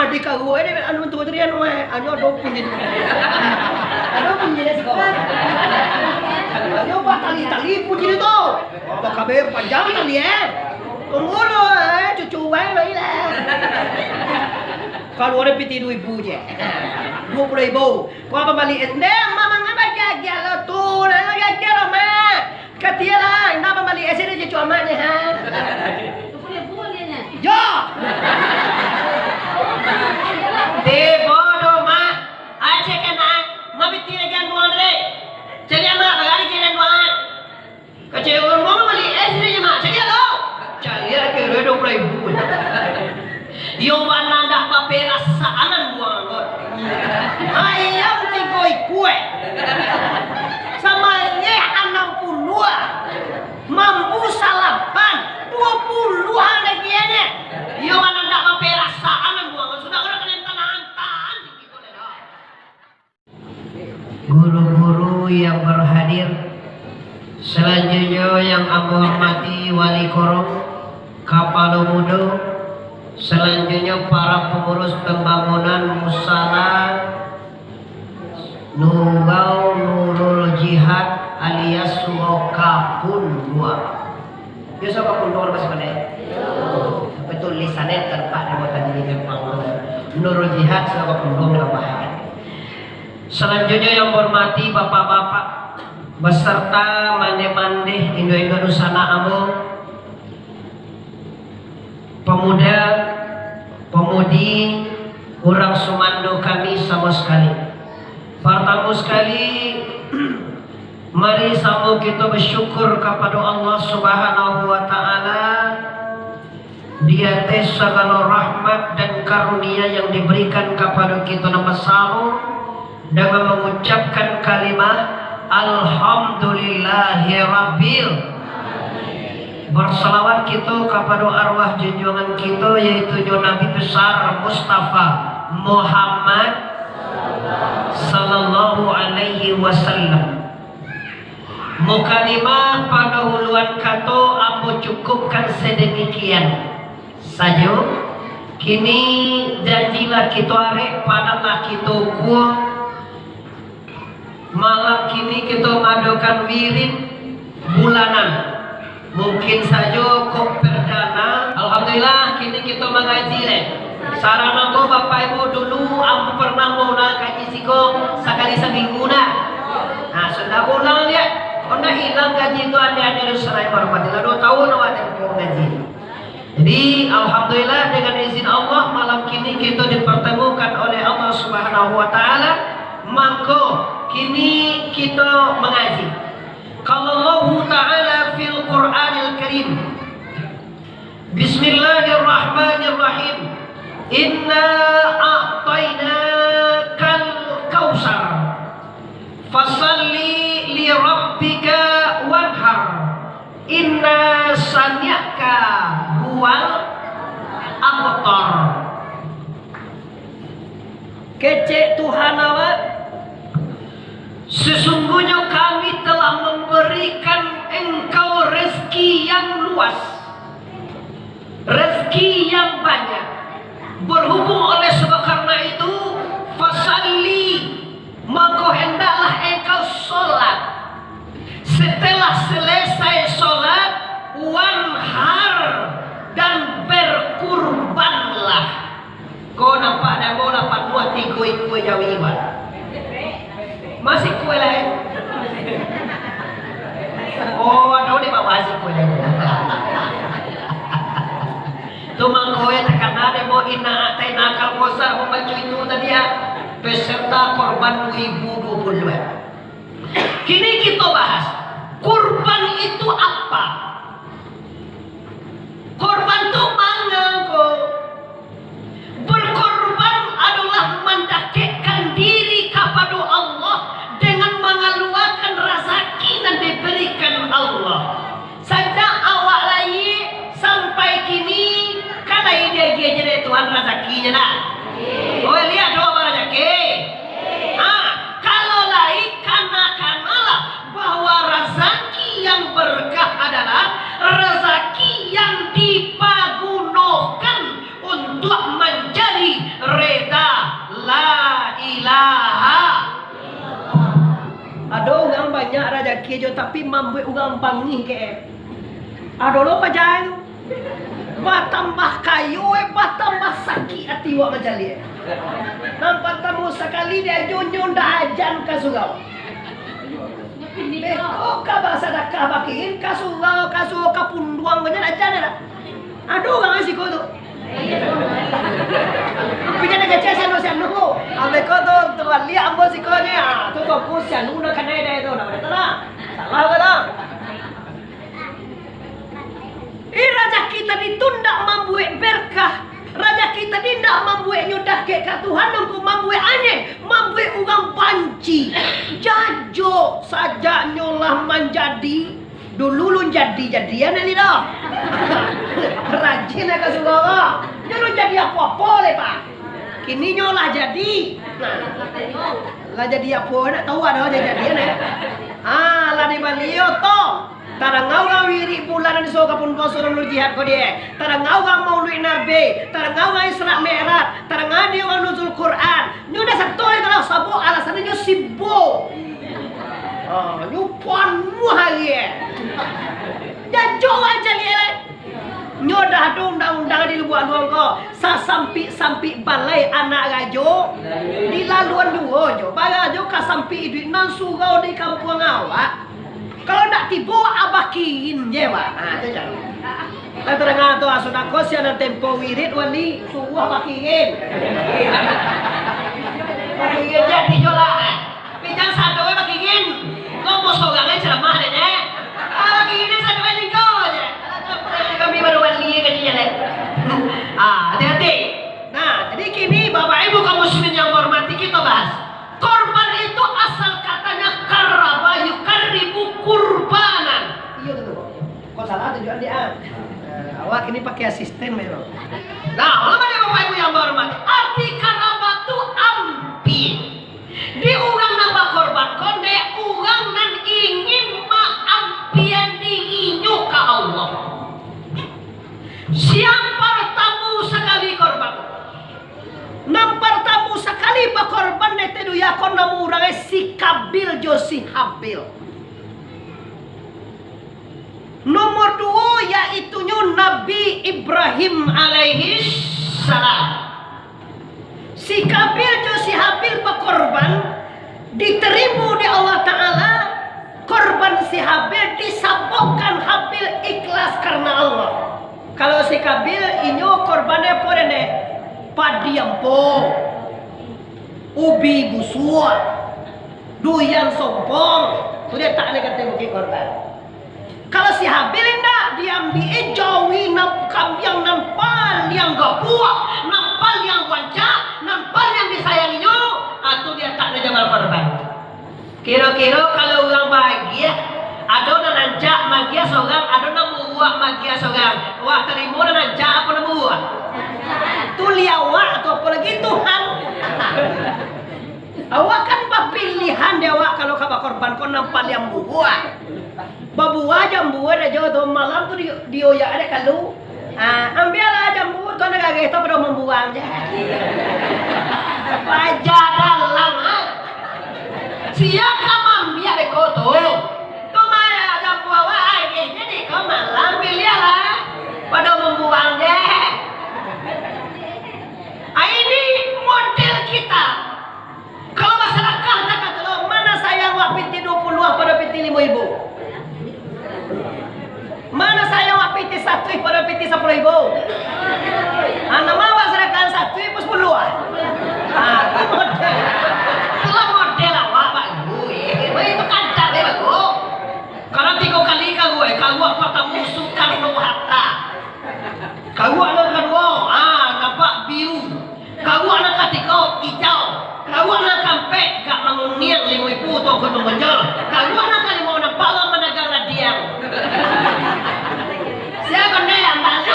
Di kau ini anu tu tadi anu anu dopin jadi. Dopin jadi sekolah. Anu tali pun jadi tu. Apa kabar panjang tali Tunggu lo cucu bayi lah. Kalau ada piti 2.000 je. 20.000. Kau apa balik mama ngapa jaga lo tu? Nang jaga lo mak. Katia lah, ngapa balik SD je cuma mak ni ha. Ya. Bodoh mak. Aje kena. Mabiti lagi duan re. Jadi mak bagari jadi duan. Kecil mau balik SD je mak. Jadi lo. Cari ke 20.000. Yo mana dak papera saanan buang kot. Ayam tigoi kue. Sama ye 62. Mampu salapan 20-an lagi ane. Yo mana dak papera saanan buang kot. Sudah orang kena tahan. Guru-guru yang berhadir, selanjutnya yang aku hormati Wali Koro, Kapalo Mudo, selanjutnya para pengurus pembangunan Musala Nurul Jihad alias Sokapun 2. Dia Sokapun 2 masih pandai? Betul lisannya terpak di buatan ini Nurul Jihad Sokapun 2 dalam bahaya. Selanjutnya yang hormati bapak-bapak beserta mande-mande Indo-Indo Nusana Amu, pemuda, pemudi, orang Sumando kami sama sekali. Pertama sekali, mari sama kita bersyukur kepada Allah Subhanahu wa Ta'ala di atas segala rahmat dan karunia yang diberikan kepada kita nama salur dengan mengucapkan kalimat Alhamdulillahirabbil. Bersalawat kita kepada arwah junjungan kita yaitu Nabi besar Mustafa Muhammad sallallahu alaihi wasallam. Mukalimah pada huluan kata ambo cukupkan sedemikian saja. Kini janjilah kita arek padalah kita kuat. Malam kini kita madakan wirid bulanan. Mungkin saja kok perdana. Alhamdulillah kini kita mengaji leh. Sarana ko bapak ibu dulu aku pernah mau nak kaji siko sekali seminggu dah. Nah sudah ulang dia. Ona hilang gaji itu ada serai hormatilah 2 tahun awak mau ngaji. Jadi alhamdulillah dengan izin Allah malam kini kita dipertemukan oleh Allah Subhanahu wa Ta'ala. Maka kini kita mengaji. Kalau Allah Ta'ala fil Qur'anil Karim, Bismillahirrahmanirrahim. Inna a'tainakal kausar fasalli li rabbika wanhar inna sani'aka huwal abtar. Kecek Tuhan awak, sesungguhnya kami telah memberikan engkau rezeki yang luas, rezeki yang banyak. Berhubung oleh sebab karena itu, fasalli, maka hendaklah engkau sholat. Setelah selesai sholat, wanhar, dan berkurbanlah. Kau nampak dah kau dapat buat 3 kue Jawi iman. Masih kue lain. Oh, ada di bawah masih kue lain. Tumang kue tekan ada mau ina atai nakal kosar membaca itu tadi ya. Beserta korban 2022. Kini kita bahas kurban itu apa? Korban itu mana kok? Berkorban adalah mendekatkan diri kepada Allah dengan mengeluarkan rezeki dan diberikan Allah. Sejak awak lahir sampai kini, kalau dia jadi Tuhan rezekinya nak. Oh lihat doa rezeki. Kalau lahir kanalah bahwa rezeki yang berkah adalah rezeki yang dipagunokan kejo tapi mambu ugang pangi ke. Adolo pajai. Batambah kayu batambah sakit hati wa majali. Nampak tamu sekali dia junjung dah ajan kasugau. Beko ka bahasa dakah bakin kasugau kasugo kapunduang banyak ajan ada. Aduh gang siko tu. Pinya nak cesa no sian no. Abe ko tu lihat ambo siko ni ah. Tu ko sian una kanai dai tu nak betul lah. Salah betul. Raja kita ditunda membuat berkah. Raja kita tidak membuat nyudah ke Tuhan untuk membuat aneh, membuat ugang panci. Jajo saja nyolah menjadi dulu jadi-jadian ini dah. Rajin agak suka. Nyuruh jadi apa boleh pak. Kini nyolah jadi. Nah, lah jadi apa nak tahu ada jadi-jadian ya. Lah di Balio toh. Tarangau ngau wiri bulan di soka pun kau suruh lu jihad kau dia. Tarangau ngau maulid nabi, tarangau ngau Isra Mi'raj, tarangau dia ngau nuzul Quran. Nyudah satu itu lah sabu alasannya sibuk. Nyupuan muhali. Jajo aja lihat. Nyodah ada undang-undang di luar luar kau. Sampai balai anak gajo di laluan dua jo. Bagajo kasampi duit nan sugau di kampung awak. Kalau nak tipu abakin je pak. Itu jangan. Kita terangkan tu asuna kos yang tempo wirid wali suah bakin. Bakin jadi jolah. Pijang satu bakin. Kau bos orang ceramah deh. Bakin satu kali kau je. Kami baru wali kan dia deh. Hati-hati. Nah, jadi kini bapak ibu kaum muslimin yang hormati kita bahas. Korban itu asal katanya karaba yukaribu kurbanan. Iya betul. Kok salah tujuan dia? Awak ini pakai asisten memang. Nah, apa dia bapak ibu yang hormat? Arti karaba itu ampi. Di urang nambah korban konde urang nan ingin maampian diinyu ke Allah. Siapa tamu sekali korban? Nampar tamu sekali bakorban netedu yakon namu urangai si Kabil jo si Habil. Nomor 2 yaitunya Nabi Ibrahim alaihi salam. Si Kabil jo si Habil bakorban diterima di Allah Ta'ala. Korban si Habil disabokkan Habil ikhlas karena Allah. Kalau si Kabil inyo korbannya porene padi ampo, ubi busua, duyan sompong, tu dia tak ada kata mungkin korban. Kalau si Habil indah diambil jauhi nam yang nampal yang gapuak, nampal yang wajah, nampal yang disayanginya, atau dia tak ada jamal korban. Kira-kira kalau orang bahagia, ada nanjak magia seorang, ada namuak magia seorang. Wah terima nanjak apa namuak? Tu liawak atau apa lagi Tuhan. Awak kan pilihan dia awak kalau kau korban kau nampak yang buah. Babuah jambu ada jauh tu malam tu dia ya ada kalau. Ambillah jambu tu nak agak itu pada membuang je. Baca dalam. Siapa ambil beko tu? Tu mana jambu awak jadi kau malam pilihlah pada membuang je. Ini model kita. Kalau masyarakat kata lo mana sayang wak piti 20 pada piti 5.000. Mana sayang wak piti 1 pada piti 10.000. Nama wak serahkan 1 pun 10. Itu model. Itu model awak pak gue. Itu kancar deh pak gue. Kalau 3 kali gue, kalau apa musuh karena harta. Kalau ada kedua, nampak biru. Kau anak katikau hijau, kau anak kampek gak mengunir 5.000 atau kau mengonjol, kau anak kali mau nampak menegang diam. Siapa nih yang balas?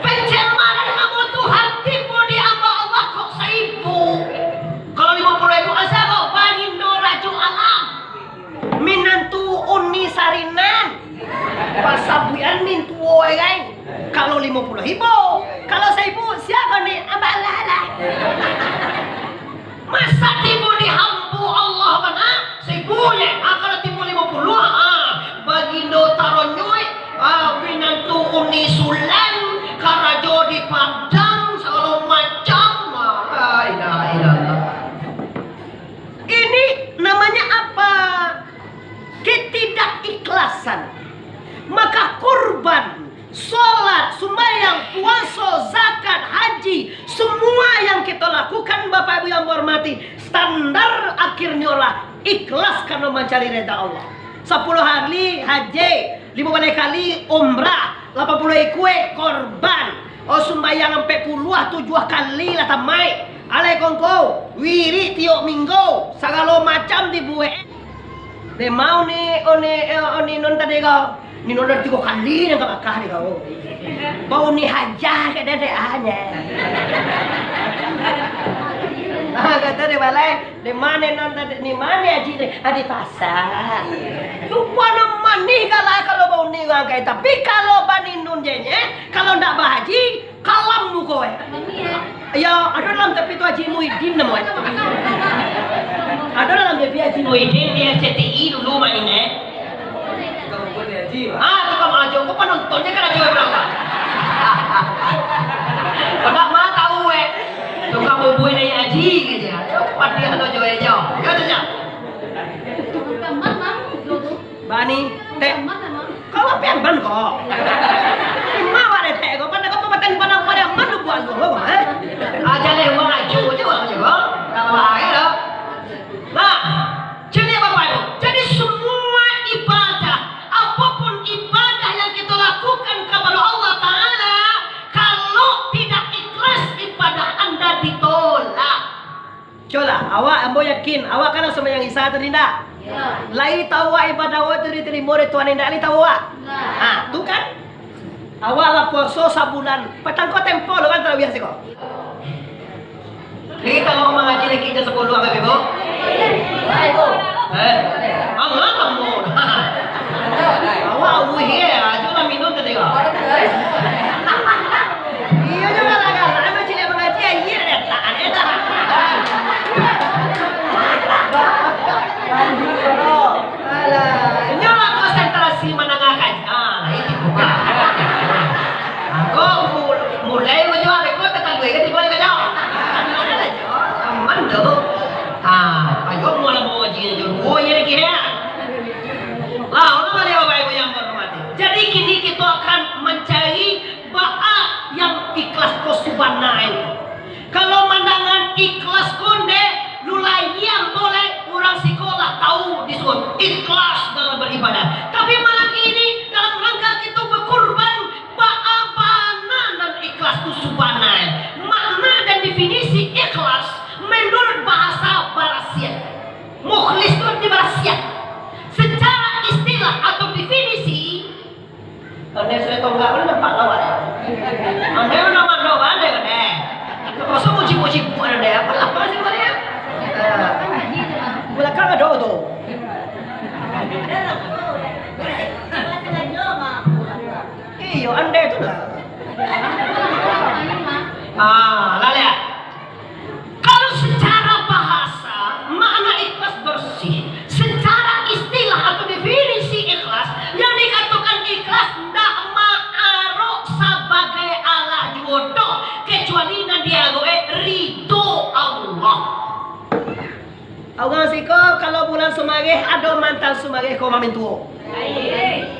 Pencemaran kamu Tuhan tipu di hamba Allah kok seibu. Kalau 50.000 asal kau bangin doraju alam. Minantu uni sarinan, pasabuyan mintu woy kan. Kalau 50.000, kalau 1.000 siapa nih abalah. Masa tipu di hambu Allah benar? 1.000 ya. Kalau mati. Standar akhirnya lah ikhlas karena mencari reda Allah. 10 hari haji, 15 kali umrah, 80 kue korban. Sembayang sampai puluh 7 kali lah tamai. Ale kongko, wiri tiok minggu, segala macam dibuat. De mau ni oni non tadi kau, ni non dari 3 kali yang kau akah ni kau. Bau ni hajar ke dede hanya. Nah kata dia balai, di mana non tadi, di mana aji di pasar. Lupa nama ni kalau bau ni orang kaya, tapi kalau bani nun jenye, kalau ndak bahaji, kalam mu kowe. Ya, ada dalam tapi tu Haji Muhyiddin namanya. Ada dalam dia Haji Muhyiddin dia CTI dulu mainnya. Tukang ajo, kau penontonnya kan ajo berapa? Enggak mau tahu tukang bubui dari Haji gitu. Pasti ada ajo aja. Ya saja. Bani, teh. Kau apa yang ban kok? Mau ada teh, kau pada kau pematan pada mana buat lo, aja lewat aja juga, apa aja. Nah, jadi apa itu? Jadi semua ibadah, apapun ibadah yang kita lakukan kepada Allah Taala, kalau tidak ikhlas ibadah Anda ditolak. Coba, awak ambo yakin, awak kan sembahyang Isya tadi ndak? Ya. Lai tahu ibadah awak itu diterima oleh Tuhan ndak? Lai tahu awak? Nah, tu kan? Awak lah puasa sebulan, petang kau tempo lo kan terbiasa kok. Jadi kalau mengaji lagi ke 10 apa ibu? Ibu. Enggak kamu. Awak uhi ya, cuma minum tadi kok. Iya juga lah kan, emang cilik mengaji ya iya deh, tak ada dah. Alah, nyoba konsentrasi menengah kaji. Itu bukan. Aku mulai menjual aku tekan gue kan boleh kacau. Aman tu. Ayo mulai mau ngaji jujur. Oh ya lagi ya. Lah, orang mana bapak ibu yang berhormat. Jadi kini kita akan mencari ba'a yang ikhlas kosubanain. Kalau mandangan ikhlas konde, lulai yang boleh orang sekolah tahu disebut ikhlas dalam beribadah. Tapi malam ini dalam rangka kita berkorban ba'a dan ikhlas kosubanain. Makna dan definisi ikhlas menurut bahasa Barasia. Mukhlis itu arti Barasia. Secara istilah atau definisi, anda sudah tahu nggak pun nampak lawan. Anda nama nama anda kan? Kau muji-muji bukan anda apa sih kalian? Belakang ada tu. Iyo anda itu lah. Lalu ya. Kalau secara bahasa makna ikhlas bersih, secara istilah atau definisi ikhlas yang dikatakan ikhlas tidak ma'aruf sebagai Allah jodoh kecuali nadia goe ridho Allah. Awang siko kalau bulan sumageh ada mantan sumageh kau mamintuo.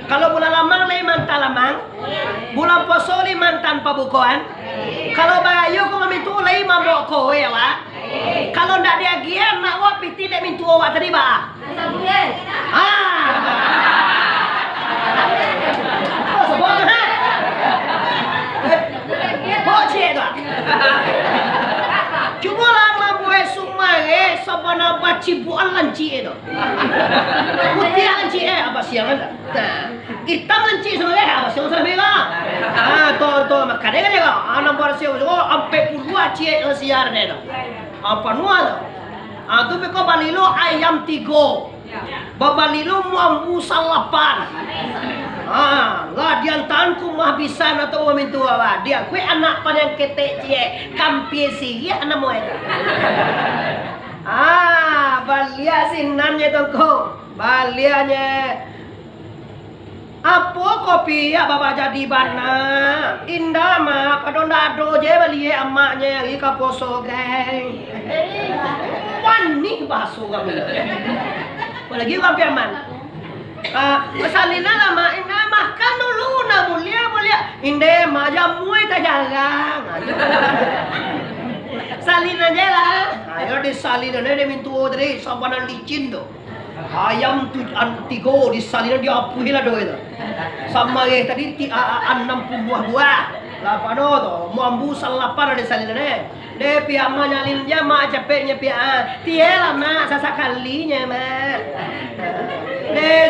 Kalau bulan lamang le mantan lamang, bulan poso le mantan pabukoan. Kalau bagayo kau mamintuo le mabok kowe ya wa. Kalau ndak dia gian nak wa piti dek mintuo wa tadi ba. Oh sebab ha. Boceh tu. Cuba lah buat sumare sabana baci buan lanci itu. Putih lanci apa siang ada. Hitam lanci semua apa siang sana bega. Tu makanya kan juga anak bersih juga sampai puluhan cie siar itu. Apa nual? Tu beko balilo ayam 3. Babalilo muambu salapan. Lah diantanku mah bisa atau mamin tua wa. Dia kue anak pada ketek cie kampie sih anak mau itu. Balia sinannya tongko. Balianya apa kopi ya bapak jadi bana indah mah kadon-dado je balia emaknya lagi kaposo geng. Wani baso kami. Lagi kampie aman. Masalina lama indah makan dulu na mulia inde maja muai tajarang. Salin aja lah. Ayo salinan dia mintu tadi sabanan licin tu. Ayam tu tigo di salinan dia apuhi lah doa itu. Sama tadi 60 buah. Lapano tu, mambu salapan ada salinan dia pihak ma nyalin dia ma capeknya pihak. Tiada ma sasakalinya ma.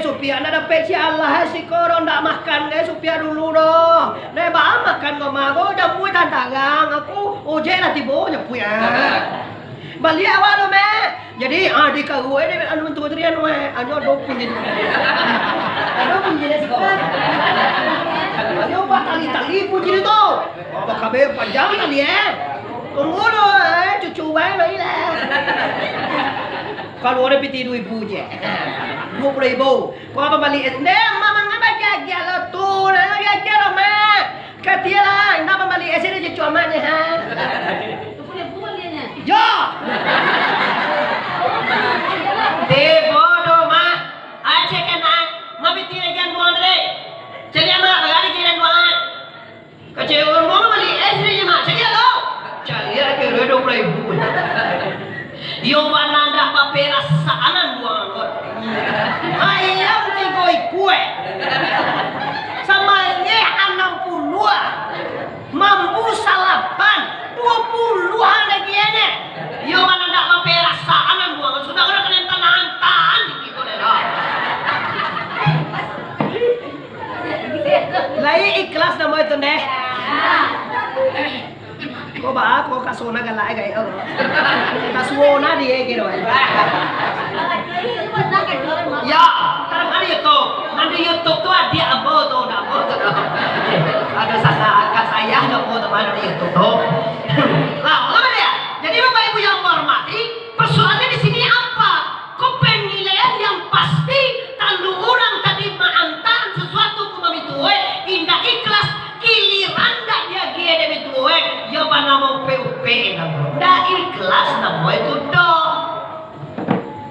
Supaya anda dapat si Allah si koron tak makan supaya dulu doh. Bah makan kau mago dah puy tantangan aku ojek lah tibonya puy balik awal doh me. Jadi di kau ini anu tu terian we anu dopin jadi. Dopin jadi sekolah. Anu tali pun jadi tu. Apa kabe panjang kali tunggu doh cucu bayi bayi lah. Kalau orang piti 2,000 je. 20,000. Kau apa balik? Mama ngapa gagal lo tu? Nak gagal lo mak. Katia lah. Ngapa balik? Sini je cuma ni ha. Tu boleh buat dia ni. Ya. Bodoh mak. Aceh kena. Mak piti lagi buat deh. Jadi mak bagari jiran buat. Kecil orang mau balik. Sini je mak. Jadi lo. Cari lagi 20,000. Yung mananda papera saanan buang kot. Ayam tigoi kue. Sama ye 60 mampu salapan 20 lagi ene. Yung mananda papera saanan buang kot. Sudah orang kena tahan gitu deh. Lai ikhlas nama itu deh. Kau bah kau kasona galai gay oh kasona dia gitu ya karena ada YouTube tuh dia abo tuh ada saya abo teman ada YouTube tuh lah apa dia jadi bapak ibu yang hormati persoalannya di sini apa kok penilaian yang pasti tandu orang tadi maantan sesuatu kumami tuwe indah ikhlas giliran dak dia gede betuwe ya bana mau PUP dah ikhlas namo itu doh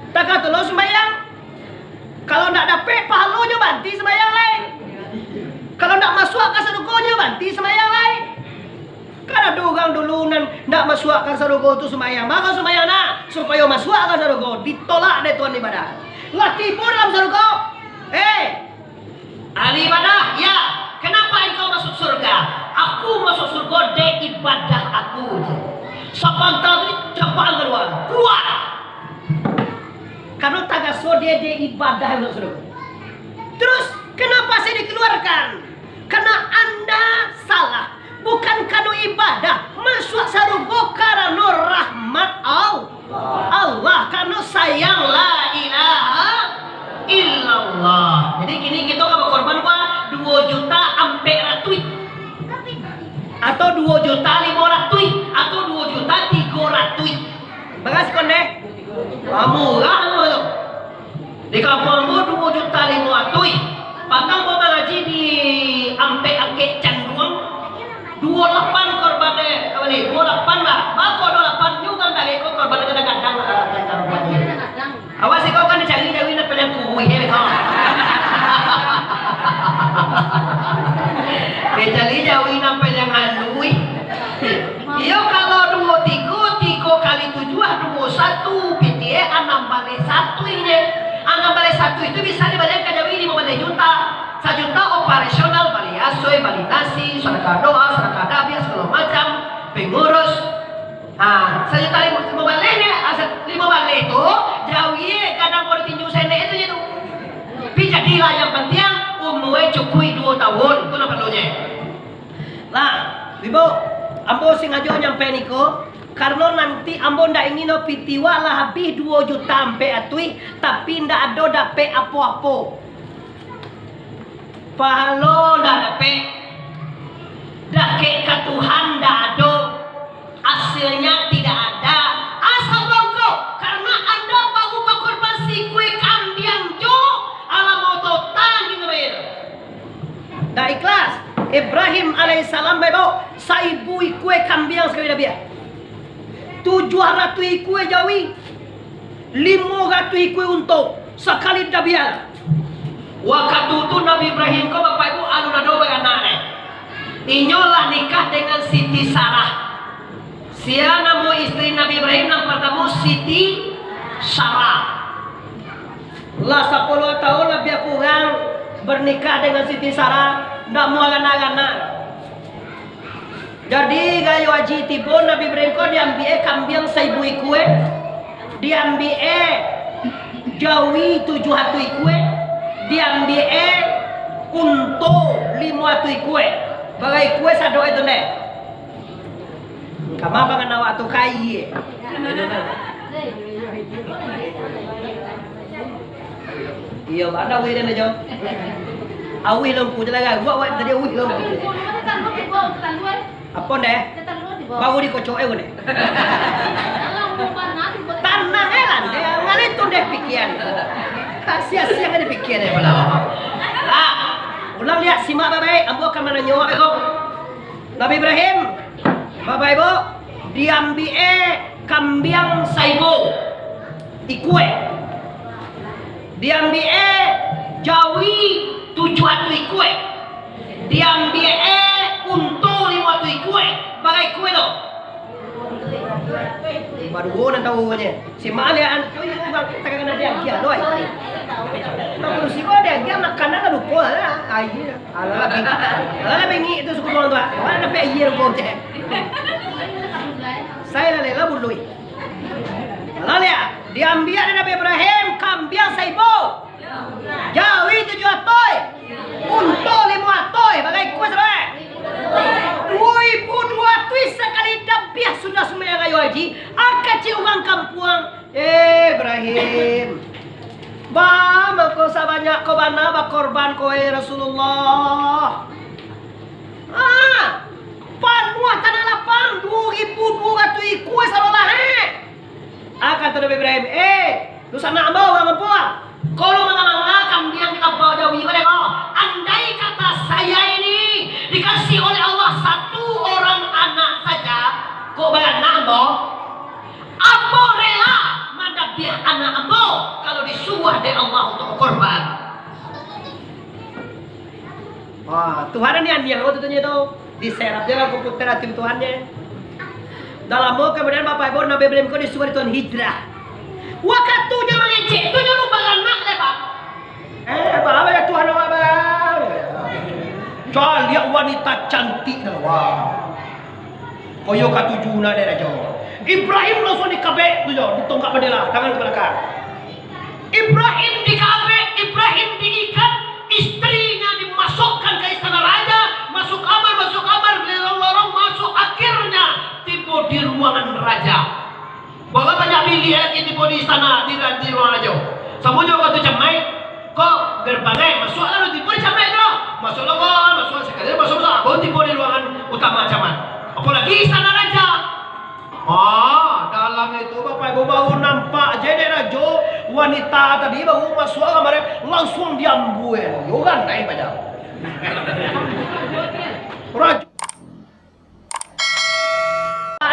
tak kata lo sembahyang kalau ndak dapet pahalanya banti sembahyang lain kalau ndak masuk ke sadukonya banti sembahyang lain karena dogang dulu ndak masuk ke saduko itu sembahyang maka sembahyang nah supaya masuk ke saduko ditolak deh tuan ibadah latih pun dalam saduko ahli ibadah ya. Kenapa engkau masuk surga? Aku masuk surga de ibadah aku. Sapanta tu cepat keluar. Karena tagaso dia de ibadah masuk surga. Terus kenapa saya dikeluarkan? Karena Anda salah. Bukan karena ibadah. Masuk surga karena rahmat Allah. Karena sayang la ilaha illallah. Jadi gini kita kalau korban 2 juta ampe ratui atau 2 juta 500 atau 2 juta 300 bagas konde murah lo di kampungmu 2 juta 500 patang mau ngaji di ampe ake canduang 28 korban deh 28 lah bako 28 juga dari kau korban kadang-kadang awas kau kan dicari nak pilihan kuih Bejali jauhin sampai yang halui. Iyo kalau 23 kali 7 21 PTA 6 balik 1 ini 6 balik 1 itu bisa dibalik ke jauh 5 juta 1 juta operasional balik asoy balik nasi sedekah doa sedekah dabiah segala macam pengurus 1 juta 5 baliknya 5 balik itu jauh kadang mau ditinju sene itu gitu tapi jadilah yang penting umurnya cukup 2 tahun itu apa perlunya lah ibu ambo sengaja nyampe niko karena nanti ambo ndak ingin pitiwa lah habis 2 juta ampe atui tapi ndak ada dapat apa-apa pahalo ndak dapat dak ke Tuhan ndak ada hasilnya tidak ada asal bongko karena anda baru berkorban si kue kambing jo ala mau total gitu bayar dah ikhlas Ibrahim alaihissalam bebo saibui kue kambing sekali dah biar 700 kue jawi 500 kue untuk sekali dah biar waktu itu Nabi Ibrahim kau bapak ibu alun ado anaknya inyolah nikah dengan Siti Sarah Sia nama istri Nabi Ibrahim yang pertama Siti Sarah. Lah 10 tahun lebih kurang bernikah dengan Siti Sarah, ndak mau anak-anak. Jadi gayo haji tiba Nabi Ibrahim ko diambil kambing 1000 ikue, diambil jawi 7 ikue, diambil unto 5 ikue. Bagai ikue sado itu deh. Kamu pangan awak tu kai. Iya, ada wih dan aja. Awi long puja lagi. Buat tadi awi long. Apa deh? Bau di kocok gue deh. Tanah elan deh. Ngali tu deh pikiran. Sia-sia kan deh pikiran deh malah. Ah, ulang lihat simak baik. Ambo akan mana nyawa ego. Nabi Ibrahim, Bapak Ibu, diambil kambing 1000 ikue. Diambil jawi 7 ikue. Diambil untu 5 ikue. Bagai ikue tu. Baru gua nak tahu aja. Si Malia anak tu yang tak kena dia dia loh. Tak perlu si gua dia makanan ada lupa lah. Air. Alah bengi itu suku orang tua. Mana dapat air gua je. Saya lela bului. Lalu ya, diambil dari Nabi Ibrahim kambing 1000, jawi 700, unta 500, bagai kue sampai 2200 sekali dapiah sudah semua kayu haji. Akak orang kampung Ibrahim. Ba, mako sabanyak ko bana ba korban ko Rasulullah. Panua tanah lapang 2200 ikue sarolah akan Nabi Ibrahim, lu sana ambau orang perempuan. Kalau mana kambing kita bawa jauh ini, andai kata saya ini dikasih oleh Allah 1 orang anak saja, kok bagan ambo? Ambo rela madabiah anak ambo kalau disuruh dari Allah untuk korban. Wah, Tuhan ini yang waktu itu diserap dalam komputer hati Tuhannya. Dalam mau kemudian Bapak Ibu Nabi Ibrahim ko disuruh Tuhan hijrah. Waktunya mengecek, tujuh lu bagan mak lepak. Bapak ya Tuhan Bapak. Coba lihat wanita cantik wah. Koyo katujuna daerah Jawa. Ibrahim langsung dikabek tu jo, ditonggak bendera, tangan ke belakang. Ibrahim dikabek, Ibrahim diikat, istrinya dimasukkan ke istana raja, masuk kamar, lorong-lorong masuk, akhirnya tiba di ruangan raja. Bahwa banyak pilih tiba di istana di ruangan raja. Semuanya waktu camai, kok gerbangnya masuk lalu tiba di camai itu, masuk lorong, masuk sekali, masuk baru tiba di ruangan utama camat. Apalagi istana raja. Dalam itu Bapak Ibu baru nampak jadi raja wanita tadi baru masuk kamar langsung diambil. Yogan naik baca. Raja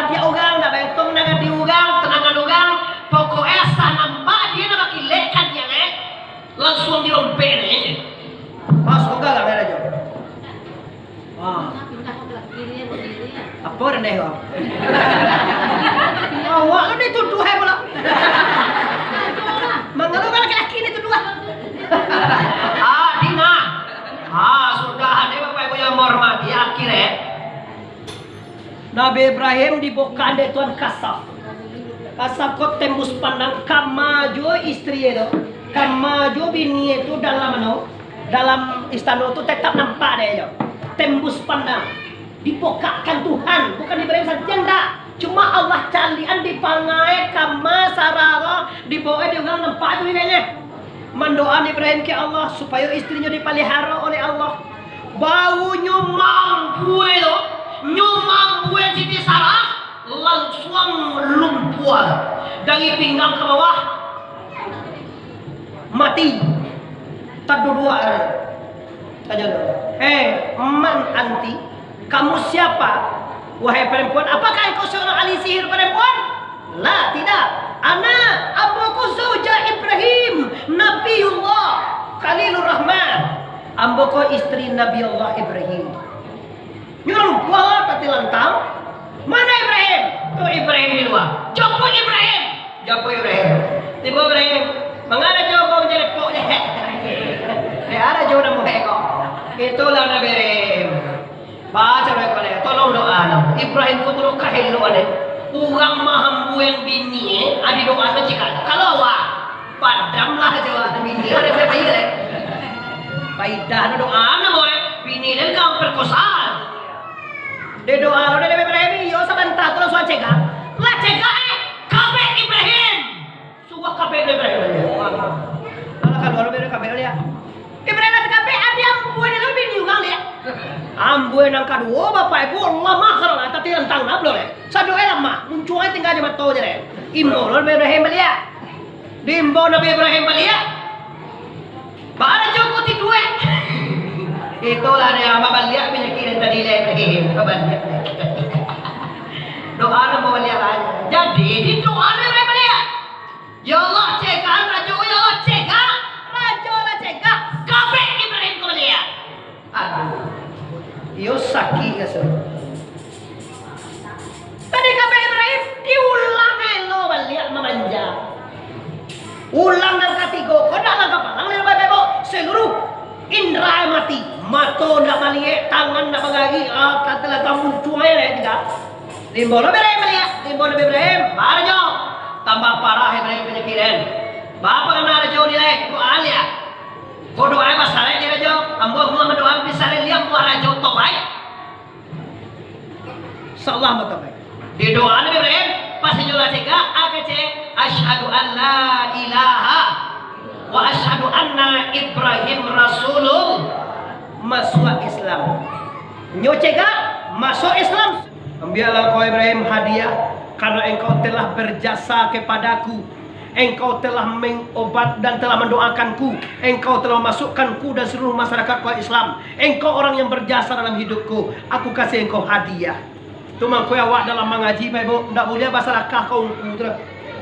dia orang dah bentong dengan diugang tenangan ugang pokoknya sah nampak dia nak kilekan yang langsung dirompek ni. Masuk ke kamar raja. Apa rendah kau? Awak kan dituduh pula. Mengeluh kan laki-laki ni tuduh. Dina. Sudah ada Bapak Ibu yang menghormati akhirnya Nabi Ibrahim dibuka oleh Tuhan Kasaf. Kasaf kau tembus pandang kamaju istri itu. Kamaju bini itu dalam istana itu tetap nampak dia. Tembus pandang. Dibukakan Tuhan, bukan Ibrahim saja enggak. Cuma Allah calian dipangai kama sarara dibawa dia orang nampak tu kayaknya. Mendoa Ibrahim ke Allah supaya istrinya dipelihara oleh Allah. Bau nyumang bue tu, nyumang bue Siti Sarah langsung lumpuh dari pinggang ke bawah mati. Tak dua saja. Man anti. Kamu siapa? Wahai perempuan, apakah engkau seorang ahli sihir perempuan? La, tidak. Ana amboku zauja Ibrahim, Nabiullah Khalilur Rahman. Amboku istri Nabi Allah Ibrahim. Nyuruh buah pati lantang. Mana Ibrahim? Tuh Allah. Joko Ibrahim. Joko Ibrahim. Tiba Ibrahim. Mengada Joko menjadi poknya. Ada Joko nama Eko. Itulah Nabi Ibrahim. Baca mereka ni. Tolong doa nak. Ibrahim ku terus kahil doa ni. Orang mahambuan bini ada doa tu cakap. Kalau awak padamlah jawab bini. Ada saya baik leh. Paidah doa na boy. Bini dan kau perkosaan. Dia doa udah Nabi Ibrahim ni. Yo sebentar terus awak cakap. Lah cakap kabeh Ibrahim. Sudah kabeh Ibrahim. Kalau kalau lebih kabeh dia. Ibrahim nak kabeh ada yang buat dia lebih ni orang dia. Ambuan yang kedua bapak ibu lama kerana tapi tentang nak boleh. Satu lama muncul tinggal jam tu je deh. Imbo Nabi Ibrahim belia. Dimbo Nabi Ibrahim belia. Baru cukup ti dua. Itulah dia babalia penyakit tadi lah Ibrahim. Babalia. Doa nama belia kan. Jadi di doa Nabi Ibrahim belia. Ya Allah cekah raja, ya Allah cekah raja lah cekah. Kabeh Ibrahim kau belia. Aduh. Yo sakit ke semua. Tadi kabeh Ibrahim diulang elo balik memanja. Ulang dan katigo, kau dah langkah palang ni bebo. Seluruh indera mati, mata nak balik, tangan nak bagi, kata lah kamu cuai lah tidak. Limbo Nabi Ibrahim balik, limbo Nabi Ibrahim, barjo tambah parah Ibrahim penyakiran. Bapa kan ada jauh nilai, kau alia. Kau doa masalah dia rajo, ambo semua doa bisa lihat kau rajo topai. Insyaallah topai. Di doa Nabi Ibrahim pasti juga cakap akace asyhadu an la ilaha wa asyhadu anna Ibrahim rasulul masuk Islam. Nyo cakap masuk Islam. Ambillah kau Ibrahim hadiah karena engkau telah berjasa kepadaku. Engkau telah mengobat dan telah mendoakanku. Engkau telah memasukkanku dan seluruh masyarakat kau Islam. Engkau orang yang berjasa dalam hidupku. Aku kasih engkau hadiah. Cuma kau awak dalam mengaji, Ibu, tidak boleh bahasa dakah kau tu.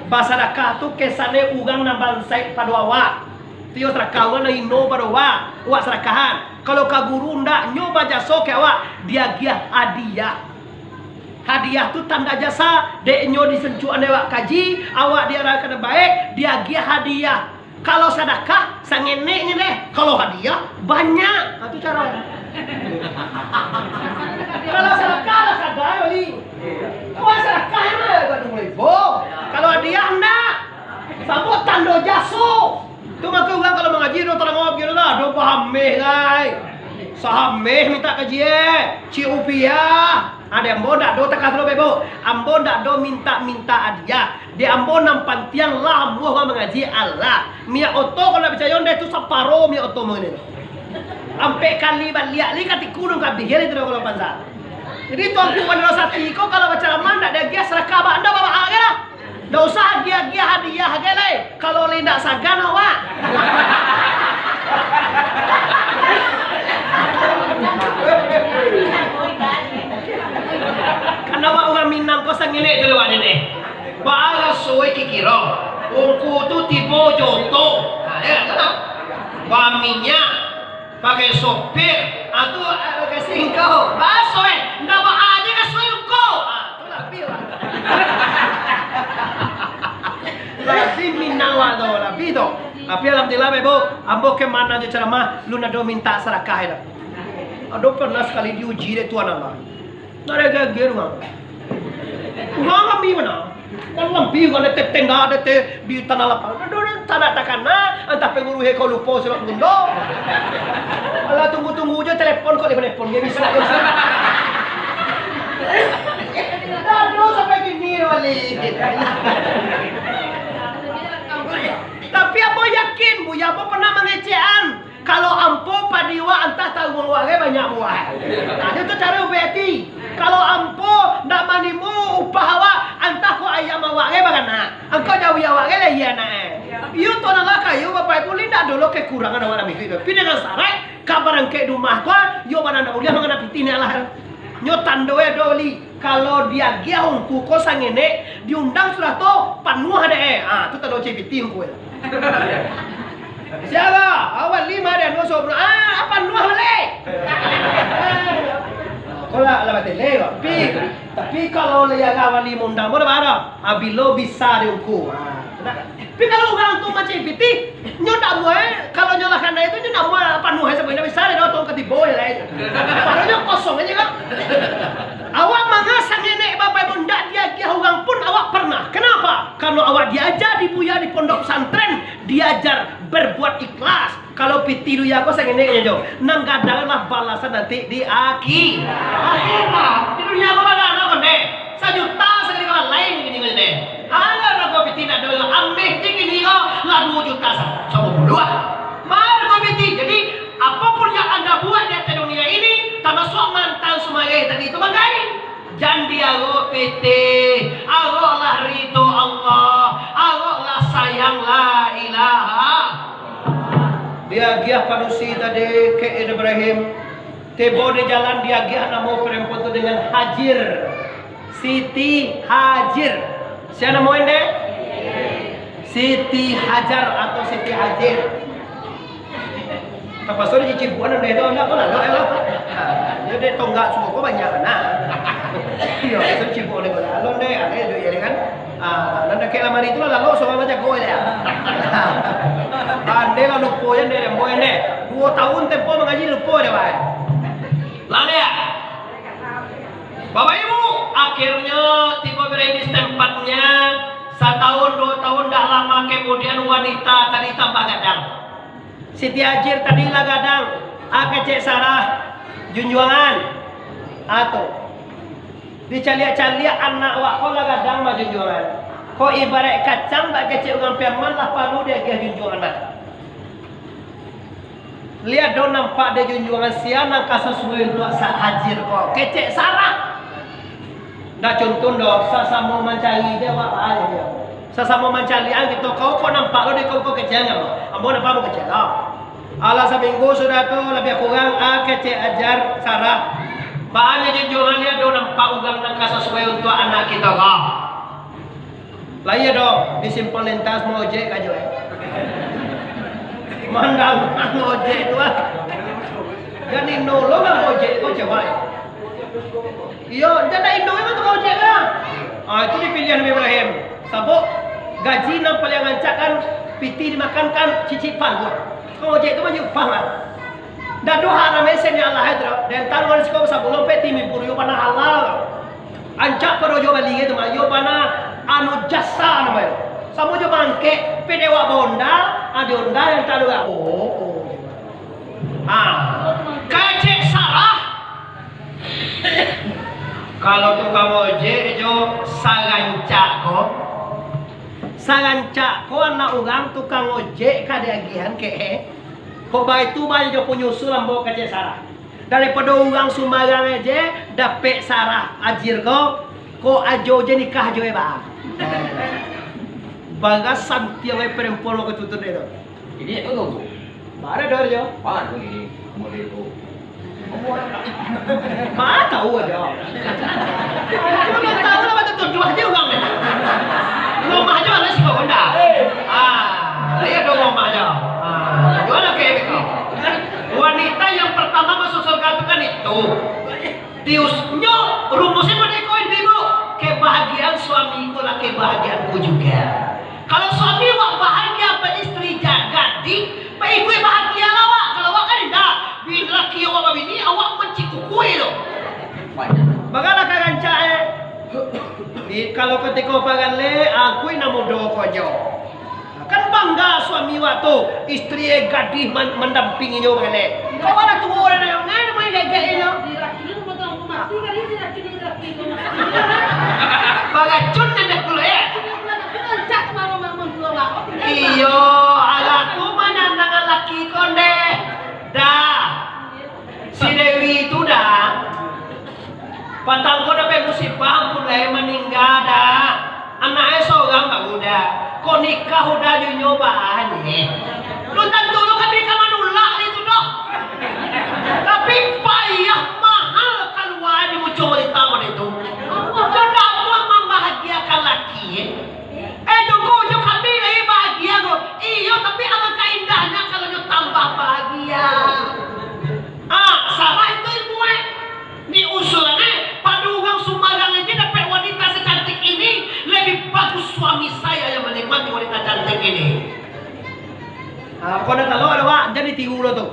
Bahasa dakah tu kesannya ugang nampan saya pada awak. Tio serakawan na ino pada awak serakahan. Kalau ka guru ndak nyoba jasa ke awak, dia gia hadiah. Hadiah tu tanda jasa, dek nyo disencuan awak kaji, awak diarahkan baik, dia gia hadiah. Kalau sedekah sangene ni deh. Kalau hadiah banyak. Itu cara. Kalau sedekah lah sadai wali. Kalau sedekah mah gak boleh boh. Kalau hadiah enggak. Sambut tanda jasa. Tu maka orang kalau mengaji do terang ngop gitu lah, do paham meh ngai. Saham meh minta kaji ci upiah. Ada yang bodak do tekas lo bebo. Ambon dak do minta hadiah. Di ambon nampan tiang lah muah mengaji Allah. Mia oto kalau percaya dia tu separo mia oto mengenai. Sampai kali balik li kati kunung kabeh itu kalau pansa. Jadi tuanku pada sati ko kalau baca aman dak ada gas rakaba anda bawa aja lah. Dak usah dia hadiah gele. Kalau lindak sagan awak. Kenapa orang Minang kau sangile dulu ada ni? Baala soe kikiro, ungku tu tipe joto, ya kan? Baminya pakai sopir, atau kasih kau, basoe, ndak bawa aja kasih kau, tu lebih lah. Lebih Minang wado lebih tu. Tapi alhamdulillah bebo, ambo ke mana je ceramah, lu nado minta serakah dah. Ado pernah sekali diuji deh tuan Allah. Nada gagal orang. Orang kami mana? Kan lampi kan tengah ada di tanah lapang. Aduh tanah takana, entah penguru kau lupa surat mundo. Alah tunggu je telepon kau telepon dia bisa. Aduh sampai gini wali. Tapi apa yakin bu, ya apa pernah mengecehan? Kalau ampo padiwa entah tahu uangnya banyak buah. Nah itu cara ubeti. Kalau ampo ndak manimu upah awak entah ko ayam awaknya bagaimana. Engkau jauh awaknya lah iya nak. Iyo tu nak kayu bapak ibu linda dulu kekurangan awak itu. Tapi dengan syarat kabaran ke rumah kau, yo mana nak boleh mengenai pitini Allah. Nyo tandoe doli. Kalau dia giaung ku ko sangene diundang sudah tu penuh ada tu tado cipiti ku. Siapa? Awal 5 dan 2 apa nuah balik? Kola lah batele tapi kalau lihat awali munda mo na abilo bisa diukur. Tapi kalau orang tu macam piti, nyo nak buat kalau nyo lakukan itu nyo nak buat panuh sebenarnya bisa dah tong ketibo ya. Kalau nyo kosong aja kan. Awak mangasang nenek bapak ibu ndak diajar orang pun awak pernah. Kenapa? Kalau awak diajar di buya di pondok pesantren, diajar berbuat ikhlas. Kalau piti lu ya kau sang nenek jo, nang gadanglah balasan nanti di akhir. Di dunia kau mana kau deh? 1 juta sekali kau lain gini gini. Alah kau piti nak doa ameh gini kau lah 2 juta sama berdua. Mari kau piti. Jadi apapun yang anda buat di atas dunia ini, termasuk mantan semuanya tadi itu bagai. Jangan aro piti, aro lah ridho Allah, aro lah sayang la ilaha. Dia giah panusi tadi ke Ibrahim. Tebo di jalan dia giah nama perempuan itu dengan Hajir. Siti Hajir. Siapa nama ini? Siti Hajar atau Siti Hajir. Apa sorry cici buan ada itu enggak kok lah. Jadi tonggak semua kok banyak nah. Iya, itu cici buan itu. Lalu deh ada itu ya kan. Nanda kayak lamar itu lah lalu soal aja gue ya. Ande lalu poin deh, poin deh. 2 tahun tempo mengaji lupa deh, Pak. Lalu ya. Bapak Ibu, akhirnya tiba berada di tempatnya 1 tahun 2 tahun dah lama kemudian wanita tadi tambah gadang. Siti Hajir tadi lah gadang. Cek Sarah junjuangan atau dicaliak-caliak anak wak kau lah gadang mah junjuangan. Kau ibarat kacang bak kecil dengan firman lah paru dia ke junjuangan. Lihat dong nampak dia junjuangan siana kasus sesuai untuk Hajir kau. Kecek Sarah. Dah contoh dong, sesama mencari dia apa aja dia. Sesama mencari ang gitu kau nampak lo dia kau kecil nggak? Ambo nampak mau kecil lah. Alah seminggu sudah tu lebih kurang kecek ajar Sarah. Bahannya junjungan dia dong nampak ugang nangka sesuai untuk anak kita kau. Lah iya dong disimpang lintas mau ojek aja. Mandang ojek tu jadi nolong ojek kau coba. Iya, jadi Indo memang tu ojek kan? Itu di pilihan Nabi Ibrahim. Sabuk gaji yang paling ngancak kan piti dimakankan cicipan. Kau ojek tu maju pangan. Dah doa ramesen ya Allah itu. Dan taruhan sekolah sabuk peti mipuru panah halal. Ancak perojo balik itu mah. Yo panah anu jasa namanya. Samu jo bangke pedewa bonda, ada onda yang taruhan. Kacek Sarah. Kalau tukang ojek jo sagancak ko anak orang tukang ojek kadagian ke kok baik tu banyak jo penyusul ambo kacek Sarah daripada orang Sumarang aja dapet Sarah Hajir ko ajo je nikah jo ba bagas santiang perempuan lo ketutur itu ini itu mana dor jo mana ini model itu mana tahu aja. Kau tahu lah macam tu dua aja orang ni. Ngomong aja lah sih kau anda. Dia dong ngomong aja. Gimana kayak gitu? Wanita yang pertama masuk surga itu kan itu. Tiusnya rumusnya pada kau ibu. Kebahagiaan suamiku lah kebahagiaanku juga. Kalau suami wak bahagia, istri jaga di, ibu bahagia lah wak. Kalau wak kan tidak. Bila laki awak begini, awak mencikukui loh. Bagaimana kaganca kalau ketika pagale, aku namu do kojo. Kan bangga suami waktu istri gadis mendampinginya bagale. Kau ada tunggu orang yang mana main gaya-gayanya? Bagacun nendek dulu ya. Iyo, aku menandang laki konde. Dah, si Dewi itu dah. Patangko dapat musibah mulai meninggal dah. Anaknya seorang tak udah. Kau nikah udah nyobaan nih. Lu tentu lu kan nikah manulak itu dong. Tapi payah mahal keluar di muncul wanita itu. Sudah buat membahagiakan laki. Tunggu kami lagi bahagia kok. Iya tapi alangkah indahnya kalau you tambah bahagia. Sarah itu ilmu ni usul suami saya yang menikmati wanita cantik ini. Kau nak talok ada wak, jadi tiru lo tu.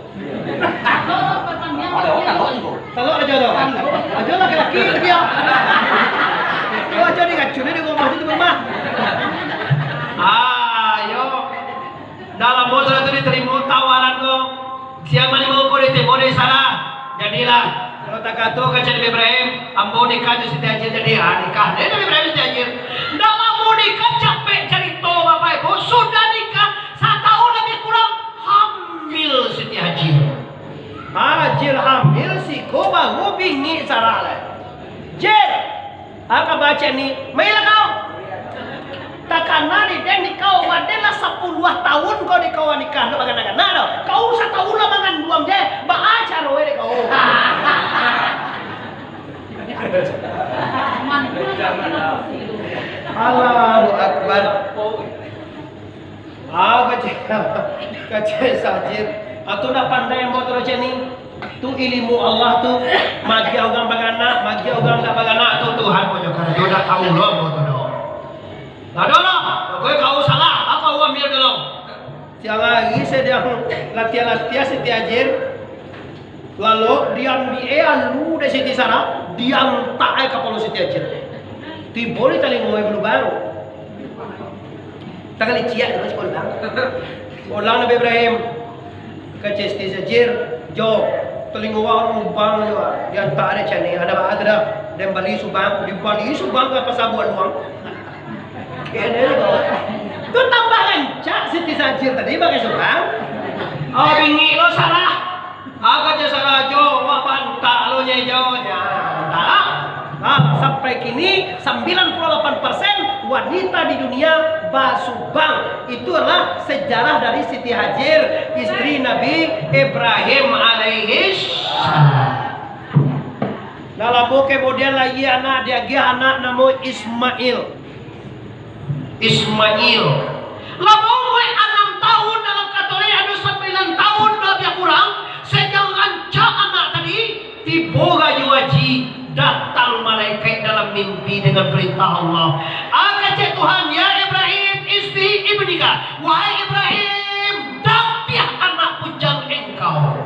Talok aja tu. Aja laki-laki dia. Kau aja ni kacau ni rumah tu rumah. Ayo, dalam motor itu diterima tawaran kau. Siapa yang mau kau diterima dari sana? Jadilah. Kalau tak kata kacau Nabi Ibrahim, ambo nikah tu Siti Hajar jadi nikah. Dia Nabi Ibrahim Siti Hajar. Dalam mau nikah capek cari tahu bapak ibu sudah nikah 1 tahun lebih kurang hamil Siti Hajar. Hajar hamil si kau baru bingit sarah lah. Jer, aku baca ni, mailah kau. Takkan ni dan kau adalah 10 tahun kau di kau nikah nak bagan nak dah. Kau 1 tahun lah mangan buam je. Baca roe dek kau. Allahu Akbar. Kacau sajir. Atau nak pandai yang motor macam ni. Tu ilmu Allah tu. Magi orang baganak, magi orang tak baganak tu Tuhan pun juga. Dia dah tahu lah motor tu. Nah dulu, kau salah, apa kau ambil dulu? Siang hari saya latihan Siti Hajar. Lalu diam di alu dari Siti Sarah, diam tak kapal Siti Hajar. Tiba di tali ngoi berlubang. Tak kali ciak terus berlubang. Orang Nabi Ibrahim ke Siti Hajar, jo tali ngoi lubang juga. Dia tak ada cani, ada dah. Dan balik subang, di balik subang ke pasal buat uang. Kene tu tambah rancak Siti Hajar tadi pakai subang. Oh bingi lo salah. Aku je salah jo, wah pantak lo nyejo nya. Tak. Nah, sampai kini 98% wanita di dunia basubang. Itulah sejarah dari Siti Hajar, istri Nabi Ibrahim alaihi salam. Dalam kemudian lagi anak dia anak nama Ismail. Lalu 6 tahun dalam Katolik ada 9 tahun lebih kurang. Sejak rancak anak tadi tiba gayu haji datang malaikat dalam mimpi dengan perintah Allah. Kata Tuhan, ya Ibrahim istri ibnika, wahai Ibrahim dapiah anak bujang engkau.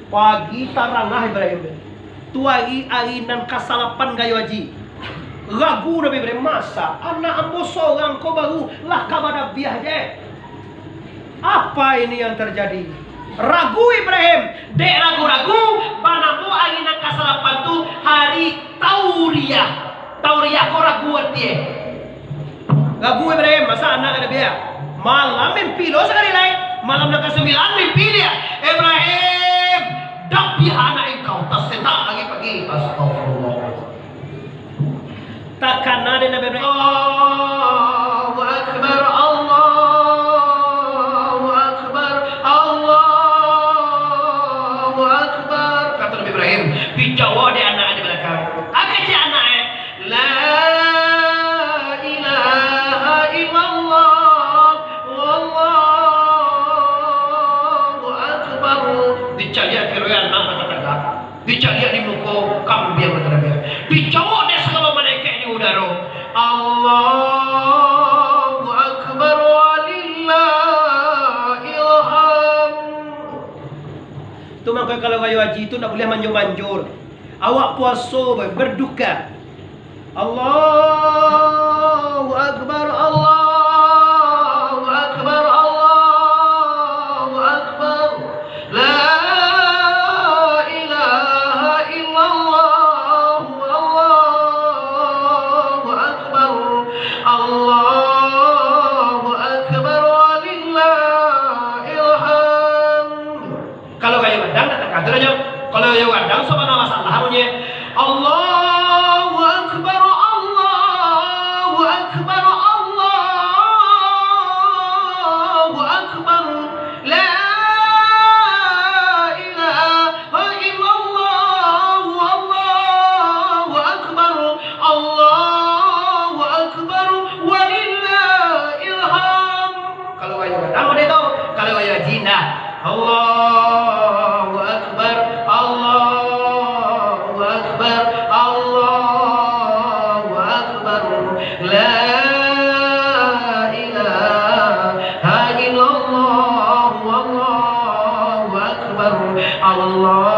Pagi tarangah Ibrahim. Tuai arinan kasalapan gayu haji. Ragu Nabi Ibrahim masa anak ambo seorang kau baru lah kabar biah je. Apa ini yang terjadi? Ragu Ibrahim, dek ragu-ragu, banamu angin kasalapan tu hari Tauriah. Tauriah kau ragu dia. Ragu Ibrahim masa anak ada biah. Malam mimpi lo sekali lain. Malam nak ke-9 mimpi dia. Ibrahim, dapiah anak engkau tersetak lagi pagi. Astagfirullah. Takkan ada Nabi Ibrahim. Allahu Akbar, Allahu Akbar, Allahu Akbar. Kata Nabi Ibrahim, bijawa di anak di belakang. Apa si anak? La ilaha illallah, Wallahu Akbar. Dicaya kira anak kata-kata. Dicaya di muka kambing kata-kata. Bijawa dia segala udara. Allahu Akbar walillahil hamd. Tu maka kalau gayu haji itu tak boleh manjur-manjur. Awak puasa berduka. Allahu Akbar, Allahu Akbar, Allahu Akbar. La kalau yang kadang sama nama salahnya Allahu Akbar, Allahu Akbar, Allahu Akbar, la ilaha illallah, Allahu Akbar, Allahu Akbar, walillahil hamd. Kalau yang kadang ada tahu, kalau yang jina Allahu Akbar, Allahu Akbar, Allahu Akbar, la Allah